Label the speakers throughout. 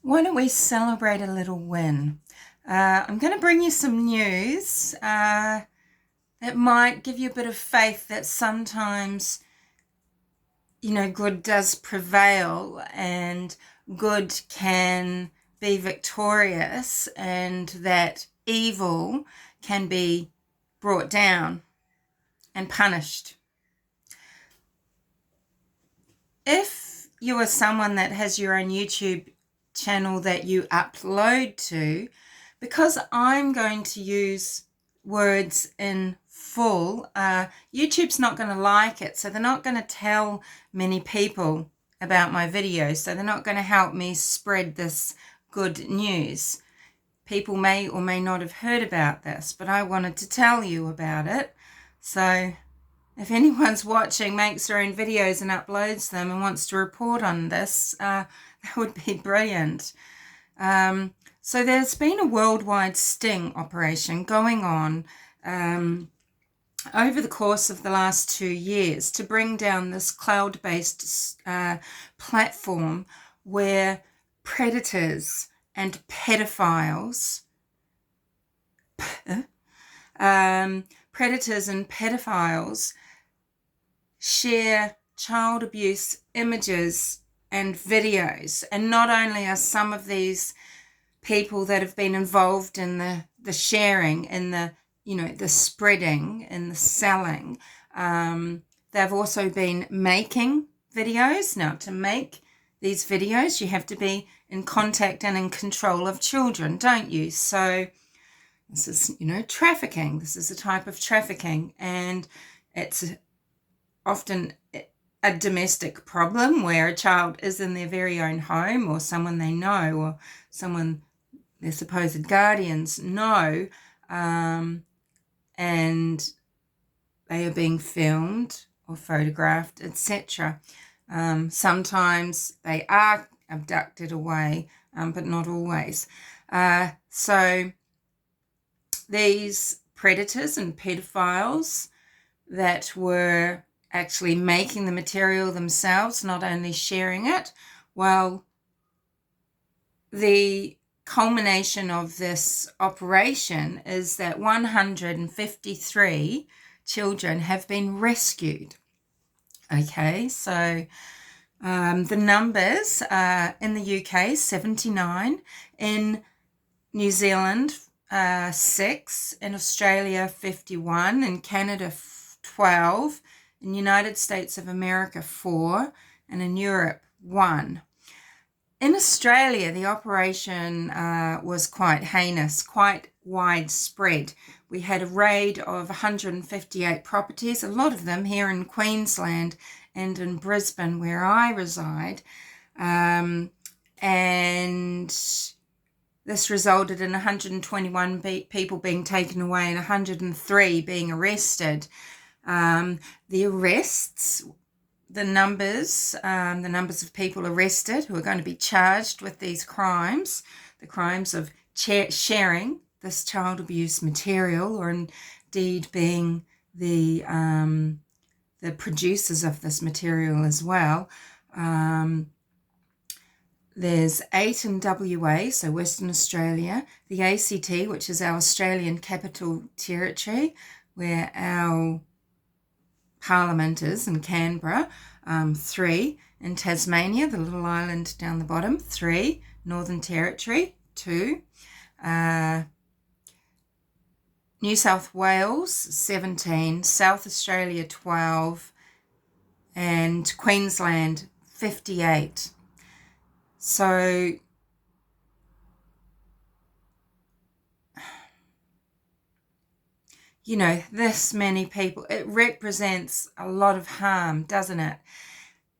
Speaker 1: Why don't we celebrate a little win? I'm going to bring you some news that might give you a bit of faith that sometimes, good does prevail and good can be victorious and that evil can be brought down and punished. If you are someone that has your own YouTube channel that you upload to, because I'm going to use words in full, YouTube's not going to like it, so they're not going to tell many people about my videos, so they're not going to help me spread this good news. People may or may not have heard about this, but I wanted to tell you about it. So if anyone's watching, makes their own videos and uploads them and wants to report on this, that would be brilliant. So there's been a worldwide sting operation going on over the course of the last 2 years to bring down this cloud-based platform where predators and pedophiles share child abuse images and videos. And not only are some of these people that have been involved in the sharing and the spreading and the selling, they've also been making videos. Now, to make these videos, you have to be in contact and in control of children, don't you? So this is, trafficking. This is a type of trafficking, and it's often a domestic problem where a child is in their very own home, or someone they know, or someone their supposed guardians know, and they are being filmed or photographed, etc. Sometimes they are abducted away, but not always. So these predators and pedophiles that were actually making the material themselves, not only sharing it, well, the culmination of this operation is that 153 children have been rescued. Okay, so the numbers are in the UK, 79, in New Zealand, 6, in Australia, 51, in Canada, 12, in the United States of America, 4, and in Europe, 1. In Australia, the operation was quite heinous, quite widespread. We had a raid of 158 properties, a lot of them here in Queensland and in Brisbane, where I reside. And this resulted in 121 people being taken away and 103 being arrested. The arrests, the numbers of people arrested who are going to be charged with these crimes, the crimes of sharing this child abuse material, or indeed being the producers of this material as well. There's 8 in WA, so Western Australia, the ACT, which is our Australian Capital Territory, where our Parliament is in Canberra, 3 in Tasmania, the little island down the bottom, 3, Northern Territory, 2, New South Wales, 17, South Australia, 12, and Queensland, 58. So this many people, it represents a lot of harm, doesn't it?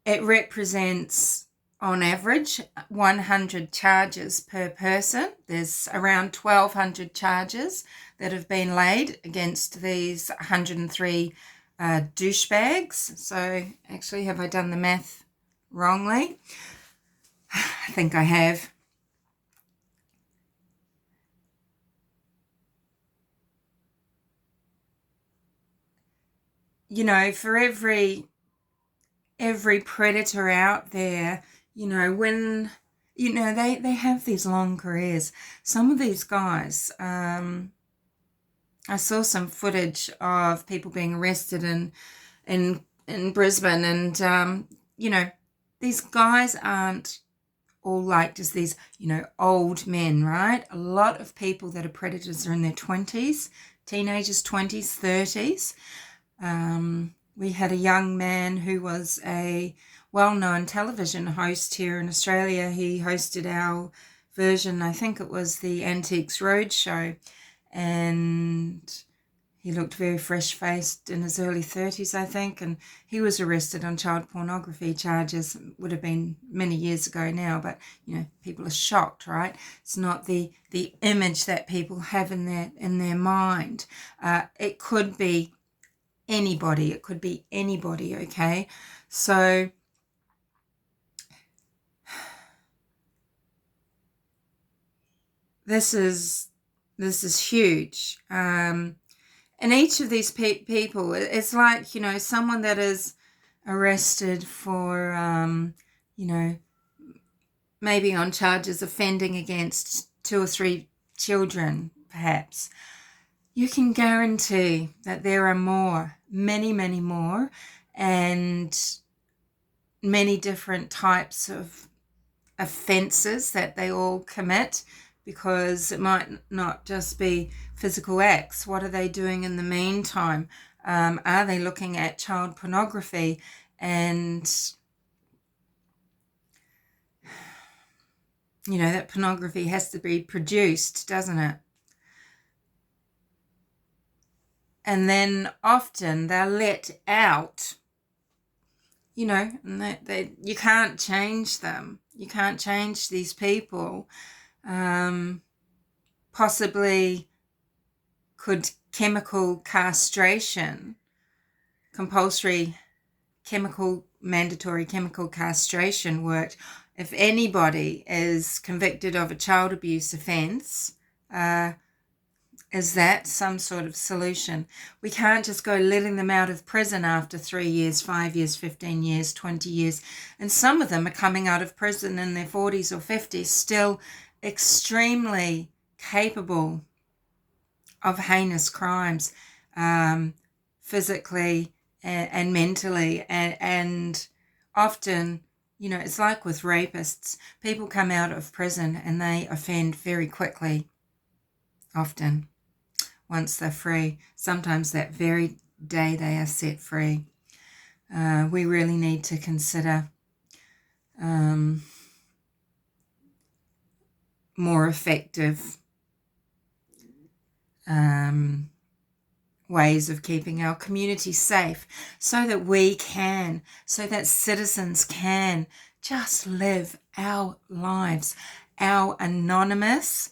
Speaker 1: It represents, on average, 100 charges per person. There's around 1,200 charges that have been laid against these 103 douchebags. So actually, have I done the math wrongly? I think I have. For every predator out there, when you know, they have these long careers. Some of these guys, I saw some footage of people being arrested in Brisbane, and you know, these guys aren't all like just these, you know, old men, right? A lot of people that are predators are in their 20s, teenagers, 20s, 30s. We had a young man who was a well-known television host here in Australia. He hosted our version, I think it was the Antiques Roadshow, and he looked very fresh-faced, in his early 30s, I think, and he was arrested on child pornography charges. It would have been many years ago now, but, you know, people are shocked, right? It's not the image that people have in their mind. It could be anybody. It could be anybody, okay? So this is huge. And each of these people, it's like, you know, someone that is arrested for, you know, maybe on charges offending against 2 or 3 children, perhaps. You can guarantee that there are more, many, many more, and many different types of offences that they all commit, because it might not just be physical acts. What are they doing in the meantime? Are they looking at child pornography? And, you know, that pornography has to be produced, doesn't it? And then often they're let out, you know, and you can't change them. You can't change these people. Possibly could chemical castration, compulsory mandatory chemical castration work? If anybody is convicted of a child abuse offence, is that some sort of solution? We can't just go letting them out of prison after 3 years, 5 years, 15 years, 20 years. And some of them are coming out of prison in their 40s or 50s, still extremely capable of heinous crimes, physically and mentally. And often, you know, it's like with rapists. People come out of prison and they offend very quickly, often, once they're free. Sometimes that very day they are set free. We really need to consider more effective ways of keeping our community safe, so that citizens can just live our lives, our anonymous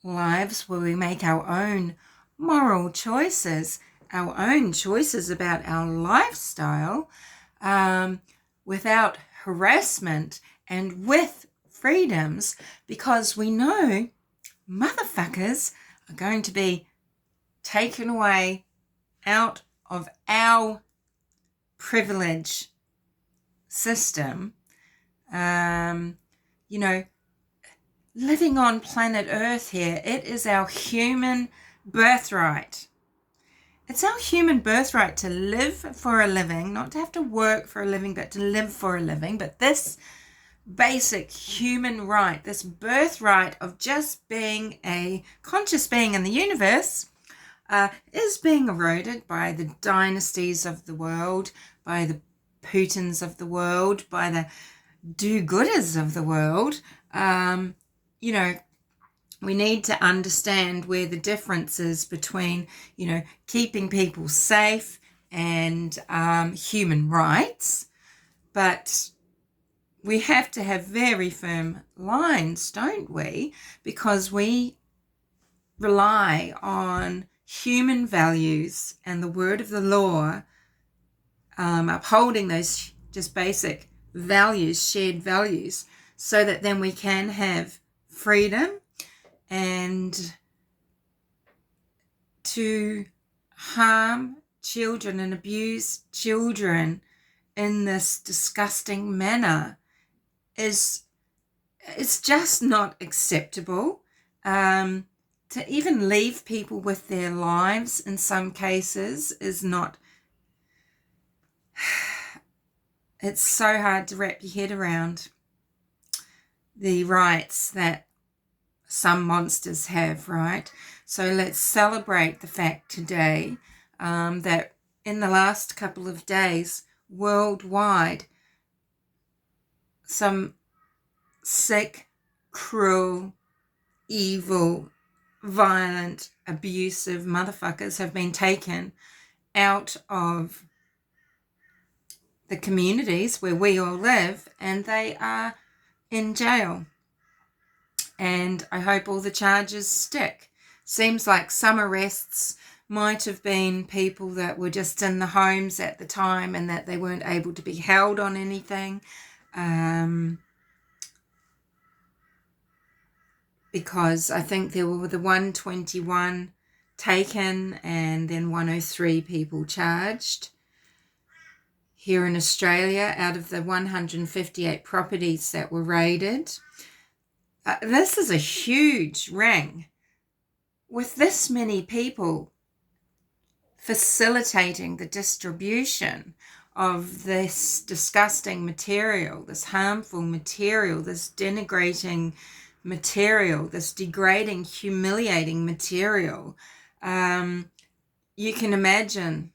Speaker 1: lives, where we make our own moral choices, our own choices about our lifestyle, without harassment and with freedoms, because we know motherfuckers are going to be taken away out of our privilege system. You know, living on planet Earth here, it is our human birthright. It's our human birthright to live for a living, not to have to work for a living, but to live for a living. But this basic human right, this birthright of just being a conscious being in the universe, is being eroded by the dynasties of the world, by the Putins of the world, by the do-gooders of the world. You know, we need to understand where the difference is between, you know, keeping people safe and human rights. But we have to have very firm lines, don't we? Because we rely on human values and the word of the law, upholding those just basic values, shared values, so that then we can have freedom. And to harm children and abuse children in this disgusting manner is it's just not acceptable. To even leave people with their lives in some cases is not, it's so hard to wrap your head around the rights that some monsters have, right? So let's celebrate the fact today that in the last couple of days, worldwide, some sick, cruel, evil, violent, abusive motherfuckers have been taken out of the communities where we all live, and they are in jail. And I hope all the charges stick. Seems like some arrests might have been people that were just in the homes at the time and that they weren't able to be held on anything. Because I think there were the 121 taken and then 103 people charged. Here in Australia, out of the 158 properties that were raided, this is a huge ring. With this many people facilitating the distribution of this disgusting material, this harmful material, this denigrating material, this degrading, humiliating material, you can imagine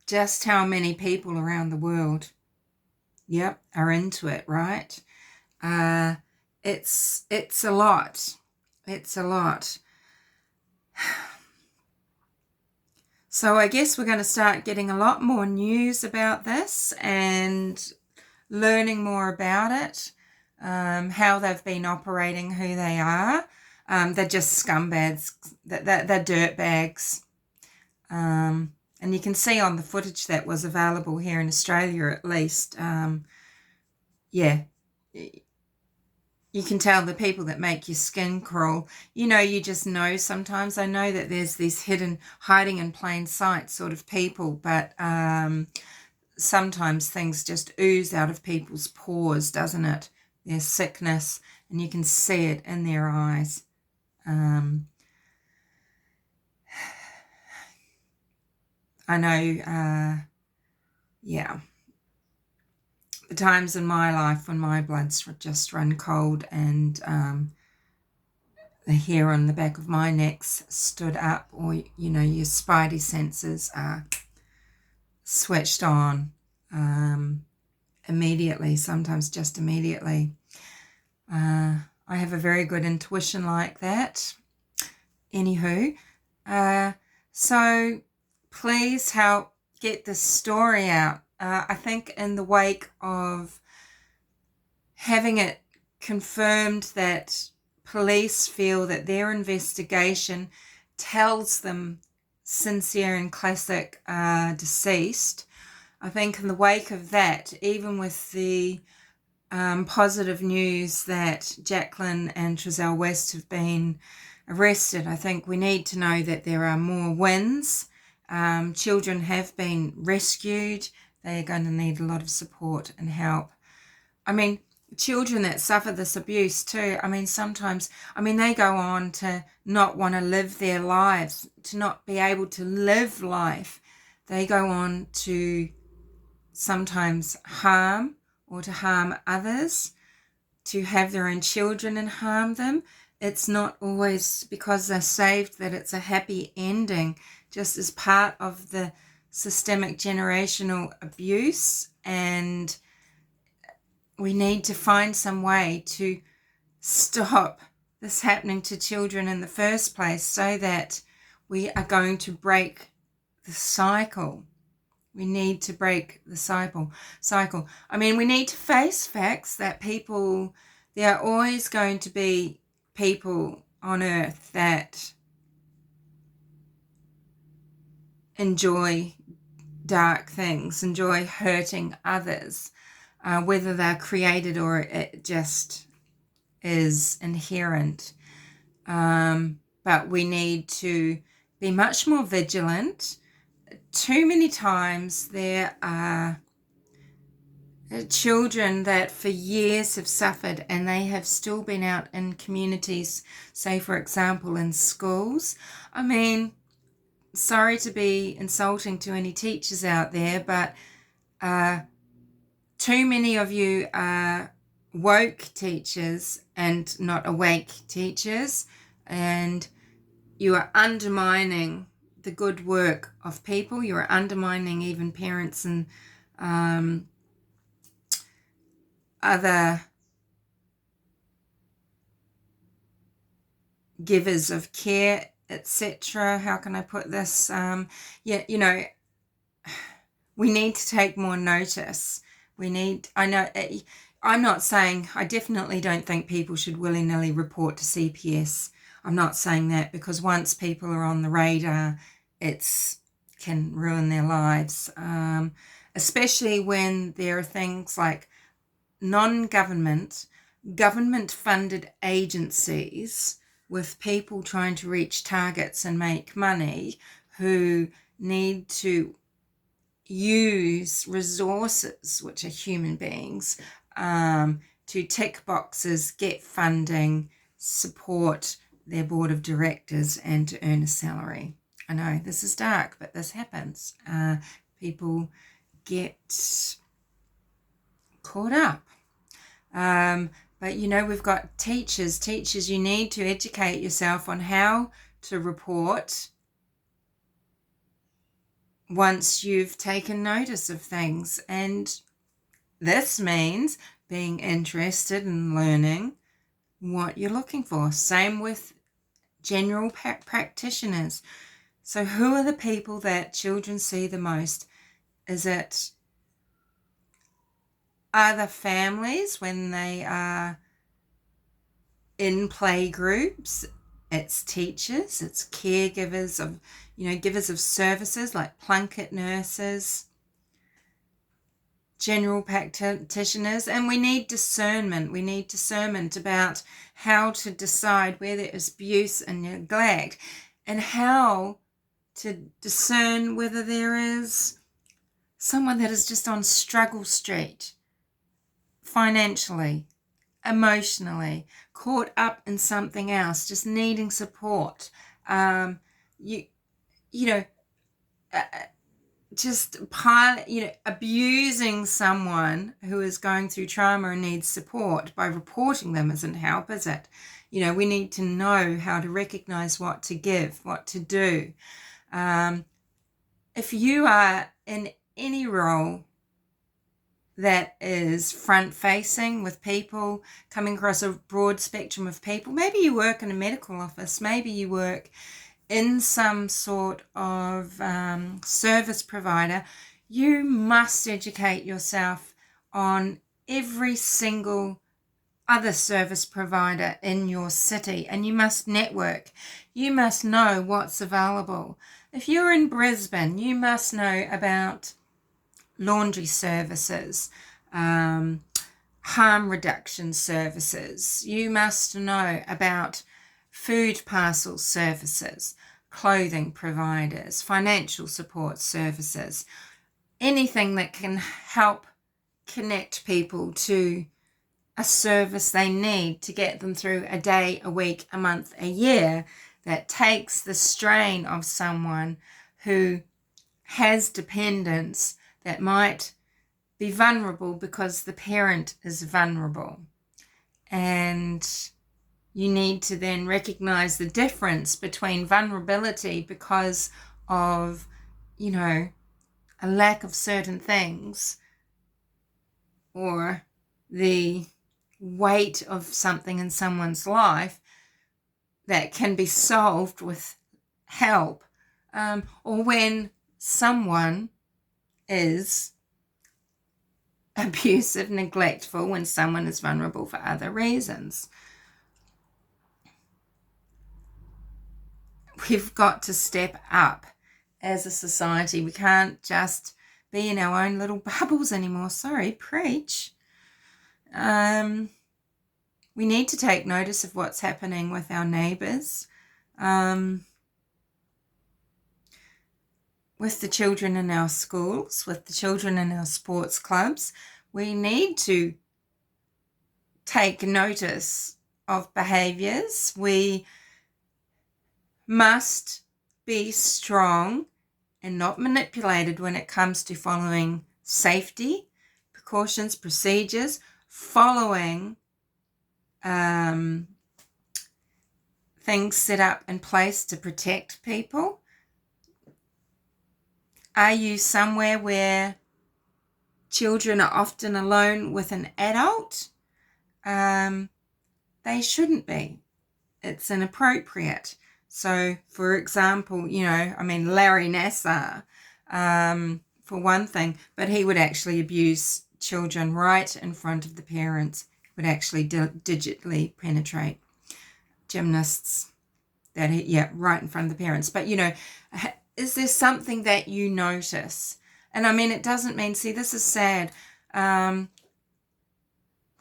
Speaker 1: just how many people around the world, are into it, right? It's a lot. It's a lot. So I guess we're going to start getting a lot more news about this and learning more about it, how they've been operating, who they are. They're just scumbags. They're dirtbags. And you can see on the footage that was available here in Australia, at least, you can tell the people that make your skin crawl. You just know sometimes. I know that there's these hiding in plain sight sort of people, but sometimes things just ooze out of people's pores, doesn't it? Their sickness, and you can see it in their eyes. I know, the times in my life when my blood's just run cold and the hair on the back of my neck's stood up, or, your spidey senses are switched on immediately, sometimes just immediately. I have a very good intuition like that. Anywho, so please help get this story out. I think in the wake of having it confirmed that police feel that their investigation tells them Sincere and Classic are deceased, I think in the wake of that, even with the positive news that Jacqueline and Trizelle West have been arrested, I think we need to know that there are more wins. Children have been rescued. They are going to need a lot of support and help. I mean, children that suffer this abuse too, sometimes, they go on to not want to live their lives, to not be able to live life. They go on to sometimes harm or to harm others, to have their own children and harm them. It's not always because they're saved that it's a happy ending, just as part of the systemic generational abuse. And we need to find some way to stop this happening to children in the first place, so that we are going to break the cycle. We need to break the cycle. We need to face facts that there are always going to be people on earth that enjoy dark things, enjoy hurting others, whether they're created or it just is inherent. But we need to be much more vigilant. Too many times there are children that for years have suffered, and they have still been out in communities, say for example in schools. I mean, sorry to be insulting to any teachers out there, but too many of you are woke teachers and not awake teachers, and you are undermining the good work of people. You are undermining even parents and other givers of care, etc. How can I put this? Yeah, you know, we need to take more notice. I'm not saying, I definitely don't think people should willy-nilly report to CPS. I'm not saying that, because once people are on the radar, it's can ruin their lives, especially when there are things like non-government, government-funded agencies with people trying to reach targets and make money, who need to use resources, which are human beings, to tick boxes, get funding, support their board of directors, and to earn a salary. I know this is dark, but this happens. People get caught up. But you know, we've got teachers. You need to educate yourself on how to report once you've taken notice of things. And this means being interested in learning what you're looking for. Same with general practitioners. So who are the people that children see the most? Is it other families when they are in play groups? It's teachers, it's caregivers of, givers of services like plunket nurses, general practitioners. And we need discernment. We need discernment about how to decide where there is abuse and neglect, and how to discern whether there is someone that is just on struggle street, financially, emotionally, caught up in something else, just needing support. Abusing someone who is going through trauma and needs support by reporting them isn't help, is it? We need to know how to recognize what to give, what to do. If you are in any role that is front-facing with people, coming across a broad spectrum of people, maybe you work in a medical office, maybe you work in some sort of service provider, you must educate yourself on every single other service provider in your city, and you must network. You must know what's available. If you're in Brisbane, you must know about laundry services, harm reduction services. You must know about food parcel services, clothing providers, financial support services, anything that can help connect people to a service they need to get them through a day, a week, a month, a year, that takes the strain of someone who has dependence, that might be vulnerable because the parent is vulnerable. And you need to then recognize the difference between vulnerability because of, a lack of certain things, or the weight of something in someone's life that can be solved with help, or when someone is abusive, neglectful, when someone is vulnerable for other reasons. We've got to step up as a society. We can't just be in our own little bubbles anymore. Sorry, preach. We need to take notice of what's happening with our neighbours, with the children in our schools, with the children in our sports clubs, We need to take notice of behaviours. We must be strong and not manipulated when it comes to following safety precautions, procedures, following things set up in place to protect people. Are you somewhere where children are often alone with an adult? They shouldn't be. It's inappropriate. So, for example, Larry Nassar, for one thing, but he would actually abuse children right in front of the parents, would actually digitally penetrate gymnasts right in front of the parents. But, is there something that you notice? And it doesn't mean, see, this is sad.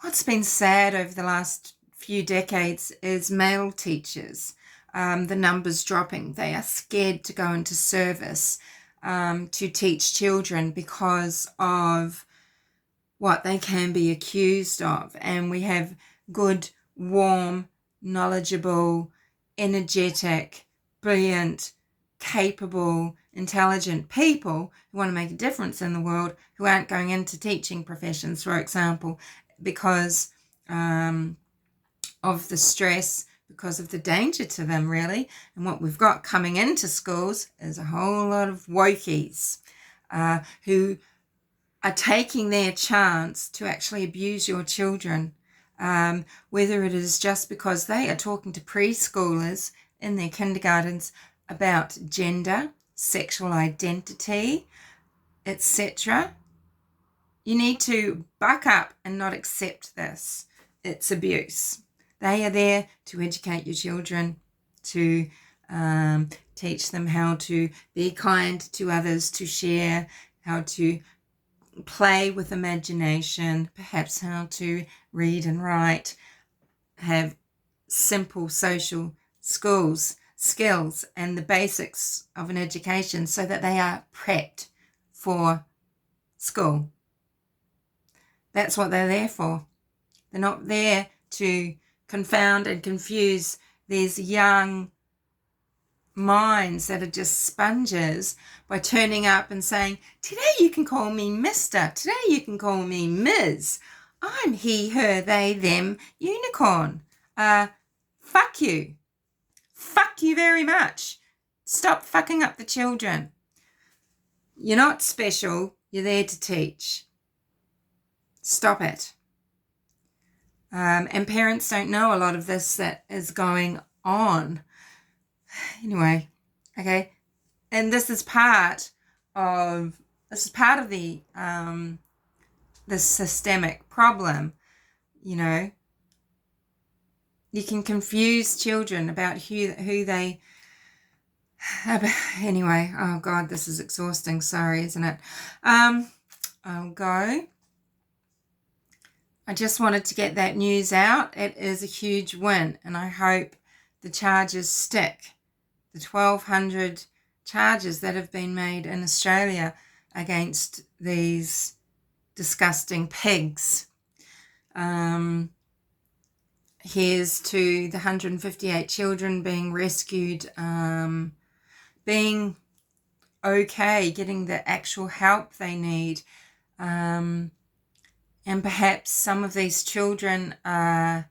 Speaker 1: What's been sad over the last few decades is male teachers. The numbers dropping. They are scared to go into service to teach children because of what they can be accused of. And we have good, warm, knowledgeable, energetic, brilliant, capable, intelligent people who want to make a difference in the world, who aren't going into teaching professions, for example, because of the stress, because of the danger to them, really. And what we've got coming into schools is a whole lot of wokies who are taking their chance to actually abuse your children, whether it is just because they are talking to preschoolers in their kindergartens about gender, sexual identity, etc. You need to buck up and not accept this. It's abuse. They are there to educate your children, to teach them how to be kind to others, to share, how to play with imagination, perhaps how to read and write, have simple social skills and the basics of an education so that they are prepped for school. That's what they're there for. They're not there to confound and confuse these young minds that are just sponges by turning up and saying, today you can call me Mr. Today you can call me Ms. I'm he, her, they, them, unicorn. Fuck you. Fuck you very much. Stop fucking up the children. You're not special. You're there to teach. Stop it. And parents don't know a lot of this that is going on. Anyway, okay. And this is part of the the systemic problem. You can confuse children about who they. Anyway, oh God, this is exhausting. Sorry, isn't it? I'll go. I just wanted to get that news out. It is a huge win, and I hope the charges stick. The 1,200 charges that have been made in Australia against these disgusting pigs. Here's to the 158 children being rescued, being okay, getting the actual help they need. And perhaps some of these children are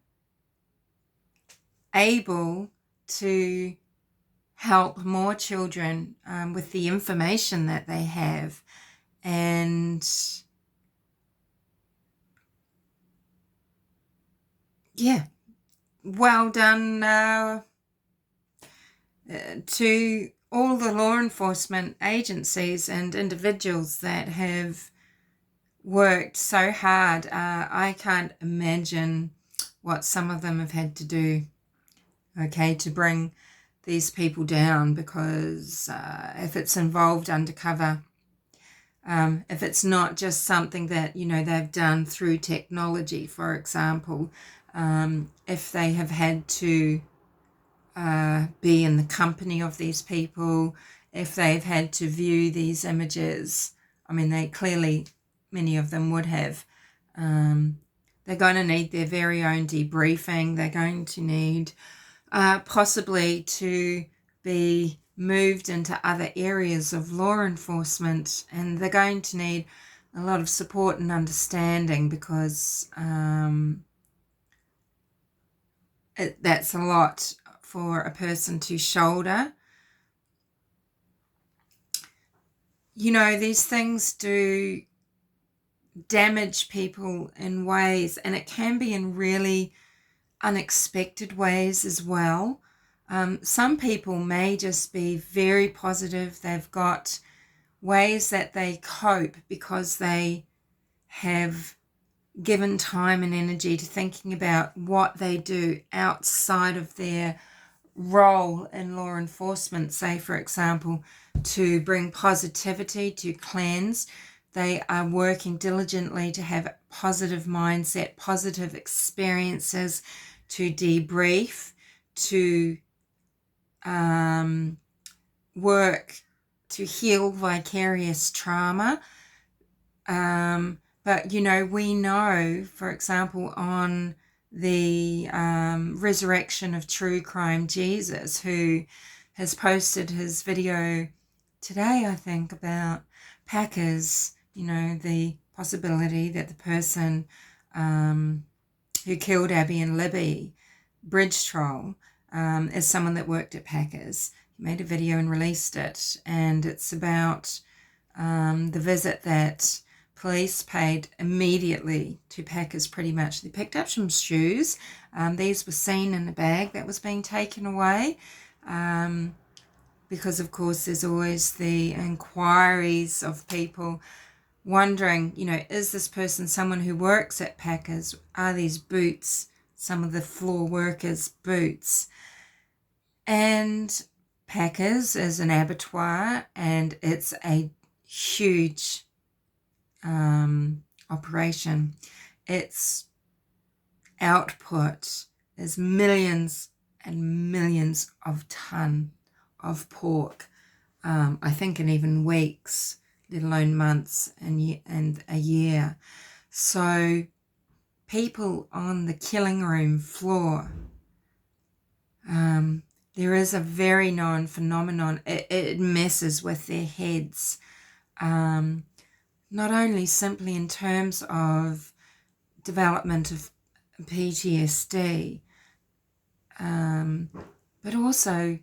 Speaker 1: able to help more children with the information that they have. And yeah, well done to all the law enforcement agencies and individuals that have worked so hard. I can't imagine what some of them have had to do, to bring these people down, because if it's involved undercover, if it's not just something that, they've done through technology, for example, if they have had to be in the company of these people, if they've had to view these images, they clearly, many of them would have, They're going to need their very own debriefing. They're going to need possibly to be moved into other areas of law enforcement, and they're going to need a lot of support and understanding, because that's a lot for a person to shoulder. You know, these things do damage people in ways, and it can be in really unexpected ways as well. Some people may just be very positive. They've got ways that they cope because they have given time and energy to thinking about what they do outside of their role in law enforcement. Say, for example, to bring positivity, to cleanse. They are working diligently to have a positive mindset, positive experiences, to debrief, to work to heal vicarious trauma. But, you know, we know, for example, on the resurrection of true crime Jesus, who has posted his video today, I think, about Packers, you know, the possibility that the person who killed Abby and Libby, Bridge Troll, is someone that worked at Packers. He made a video and released it, and it's about the visit that police paid immediately to Packers. Pretty much, they picked up some shoes. These were seen in a bag that was being taken away, because of course there's always the inquiries of people wondering, you know, is this person someone who works at Packers? Are these boots some of the floor workers' boots? And Packers is an abattoir, and it's a huge operation. Its output is millions and millions of ton of pork, I think in even weeks, let alone months and a year. So people on the killing room floor, there is a very known phenomenon. It messes with their heads, not only simply in terms of development of PTSD, but also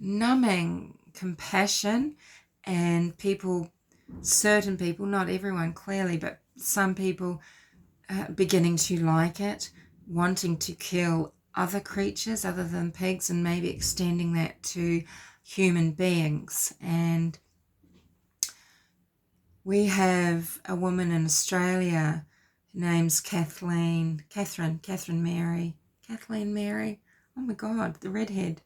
Speaker 1: numbing compassion, and people, certain people, not everyone clearly, but some people beginning to like it, wanting to kill other creatures other than pigs, and maybe extending that to human beings. And we have a woman in Australia, her name's Kathleen Mary. Oh my God, the redhead.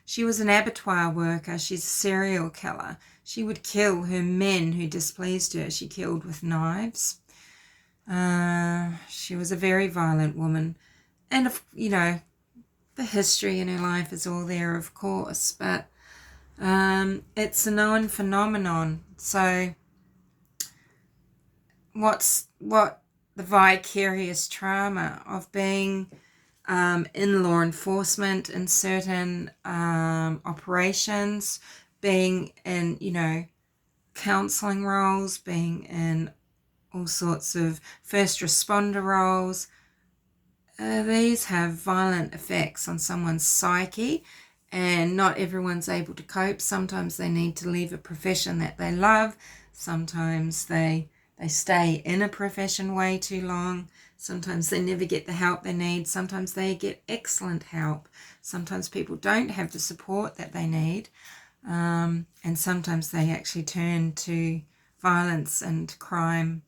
Speaker 1: She was an abattoir worker. She's a serial killer. She would kill her men who displeased her. She killed with knives. She was a very violent woman. And, you know, the history in her life is all there, of course. But it's a known phenomenon. So what the vicarious trauma of being in law enforcement, in certain operations, being in, you know, counselling roles, being in all sorts of first responder roles. These have violent effects on someone's psyche, and not everyone's able to cope. Sometimes they need to leave a profession that they love. Sometimes they stay in a profession way too long. Sometimes they never get the help they need. Sometimes they get excellent help. Sometimes people don't have the support that they need. And sometimes they actually turn to violence and crime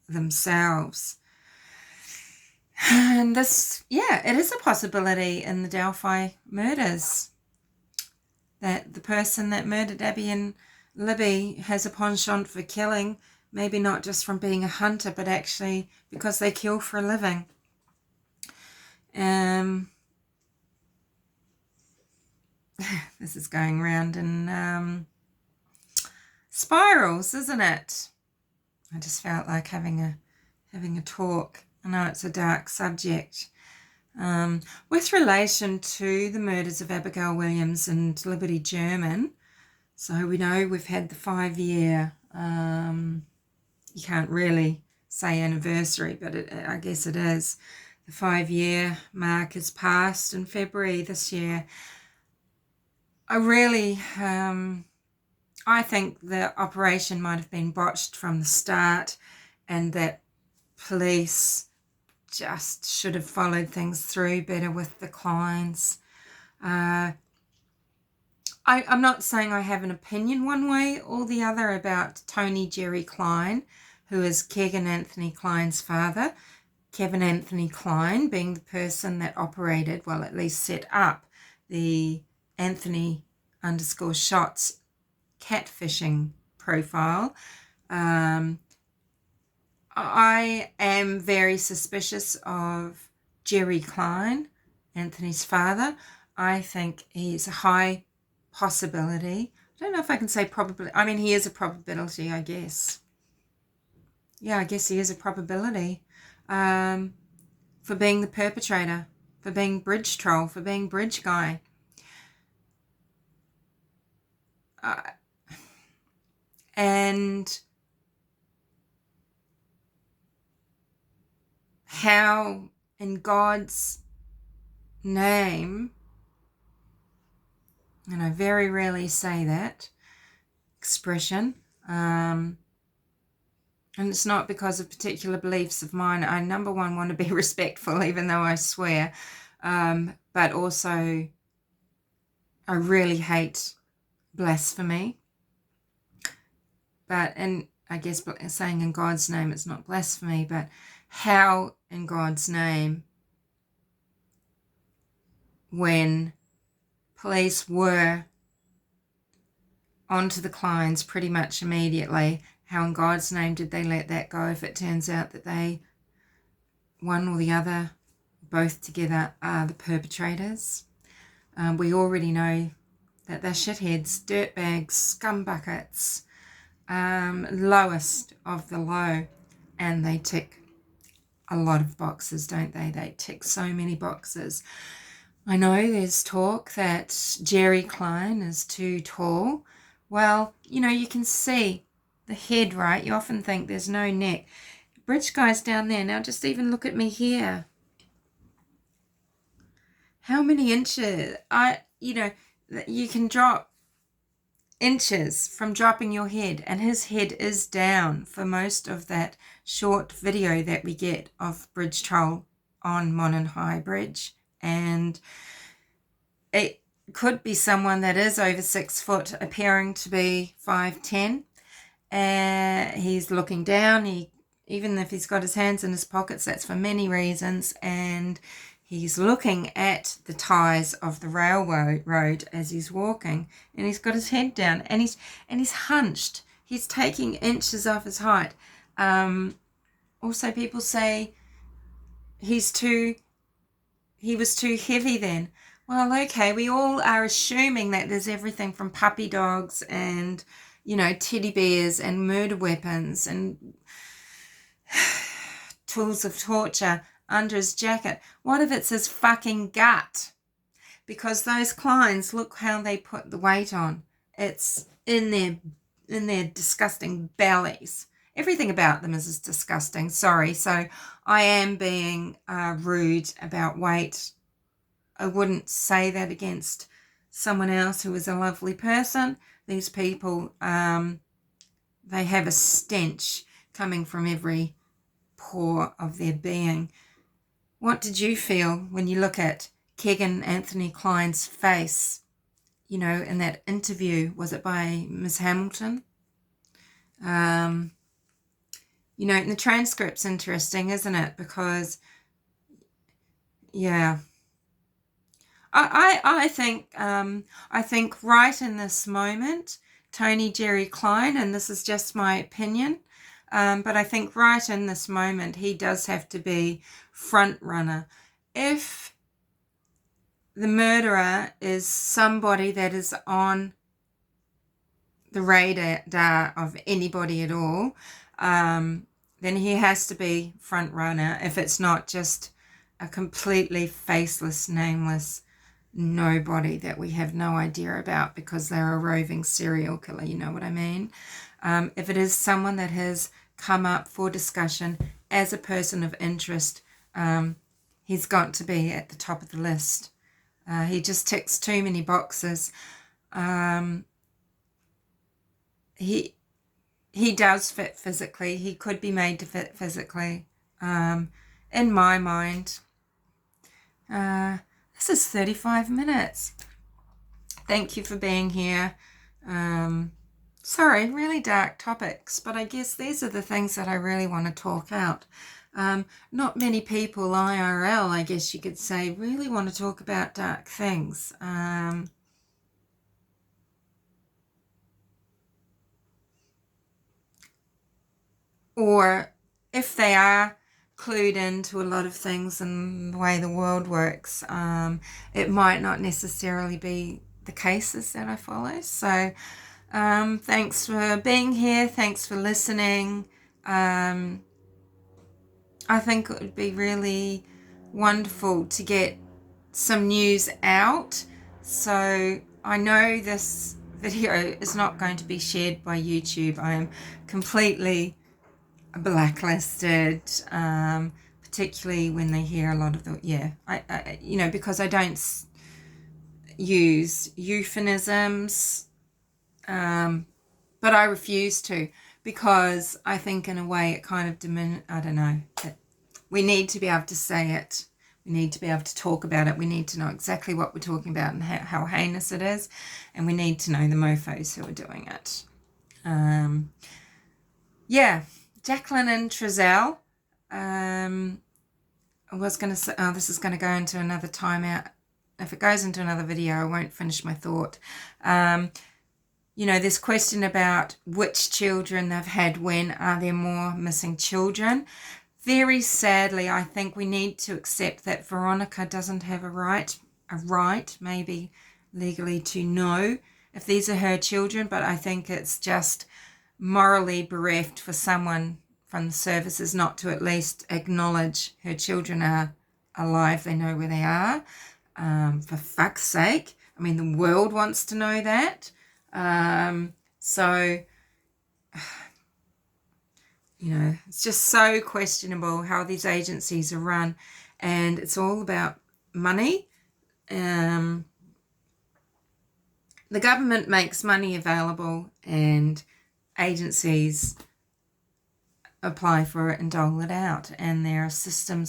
Speaker 1: themselves. And this, yeah, it is a possibility in the Delphi murders that the person that murdered Abby and Libby has a penchant for killing, maybe not just from being a hunter, but actually because they kill for a living. This is going round in spirals, isn't it? I just felt like having a having a talk. I know it's a dark subject. With relation to the murders of Abigail Williams and Liberty German, so we know we've had the 5-year, you can't really say anniversary, but I guess it is. The 5-year mark is passed in February this year. I think the operation might have been botched from the start, and that police just should have followed things through better with the Kleins. I'm not saying I have an opinion one way or the other about Tony Jerry Klein, who is Kegan Anthony Klein's father. Kevin Anthony Klein being the person that operated, well, at least set up the Anthony_Shots catfishing profile. I am very suspicious of Jerry Klein, Anthony's father. I think he's a high possibility. I don't know if I can say probability. I mean, he is a probability, I guess. Yeah, I guess he is a probability for being the perpetrator, for being bridge troll, for being bridge guy. And how in God's name, and I very rarely say that expression, and it's not because of particular beliefs of mine. I, number one, want to be respectful, even though I swear, but also I really hate blasphemy. But, and I guess saying in God's name, it's not blasphemy, but how in God's name, when police were onto the Kleins pretty much immediately, how in God's name did they let that go if it turns out that they, one or the other, both together, are the perpetrators? We already know that they're shitheads, dirtbags, scumbuckets, lowest of the low, and they tick a lot of boxes, don't they? They tick so many boxes. I know there's talk that Jerry Klein is too tall. Well, you know, you can see the head, right? You often think there's no neck. Bridge guy's down there. Now just even look at me here. How many inches? You can drop inches from dropping your head, and his head is down for most of that short video that we get of bridge troll on Monon High Bridge. And it could be someone that is over 6 foot, appearing to be 5'10". He's looking down. Even if he's got his hands in his pockets, that's for many reasons. And he's looking at the ties of the railroad as he's walking, and he's got his head down, and he's hunched. He's taking inches off his height. Also, people say he was too heavy then. Well, okay, we all are assuming that there's everything from puppy dogs and, you know, teddy bears and murder weapons and tools of torture under his jacket. What if it's his fucking gut? Because those Kleins, look how they put the weight on. It's in their disgusting bellies. Everything about them is disgusting. Sorry. So I am being rude about weight. I wouldn't say that against someone else who is a lovely person. These people, they have a stench coming from every pore of their being. What did you feel when you look at Kegan Anthony Klein's face, you know, in that interview? Was it by Ms. Hamilton? You know, and the transcript's interesting, isn't it? Because, yeah, I think right in this moment, Tony Jerry Klein, and this is just my opinion, but I think right in this moment he does have to be front runner. If the murderer is somebody that is on the radar of anybody at all, then he has to be front runner if it's not just a completely faceless, nameless nobody that we have no idea about because they're a roving serial killer, you know what I mean? If it is someone that has come up for discussion as a person of interest, he's got to be at the top of the list. He just ticks too many boxes. He does fit physically. He could be made to fit physically. In my mind, this is 35 minutes. Thank you for being here. Sorry, really dark topics, but I guess these are the things that I really want to talk out. Not many people IRL, I guess you could say, really want to talk about dark things. Or if they are clued into a lot of things and the way the world works, it might not necessarily be the cases that I follow. So thanks for being here. Thanks for listening. I think it would be really wonderful to get some news out. So I know this video is not going to be shared by YouTube. I am completely blacklisted, particularly when they hear a lot of the, I you know, because I don't use euphemisms, but I refuse to, because I think in a way it kind of I don't know, we need to be able to say it. We need to be able to talk about it. We need to know exactly what we're talking about and how heinous it is. And we need to know the mofos who are doing it. Yeah, Jacqueline and Pr3dator5. I was going to say, this is going to go into another timeout. If it goes into another video, I won't finish my thought. You know, this question about which children they've had when. Are there more missing children? Very sadly, I think we need to accept that Veronica doesn't have a right maybe legally, to know if these are her children, but I think it's just morally bereft for someone from the services not to at least acknowledge her children are alive. They know where they are. For fuck's sake. I mean, the world wants to know that. So, you know, it's just so questionable how these agencies are run, and it's all about money. The government makes money available and agencies apply for it and dole it out, and there are systems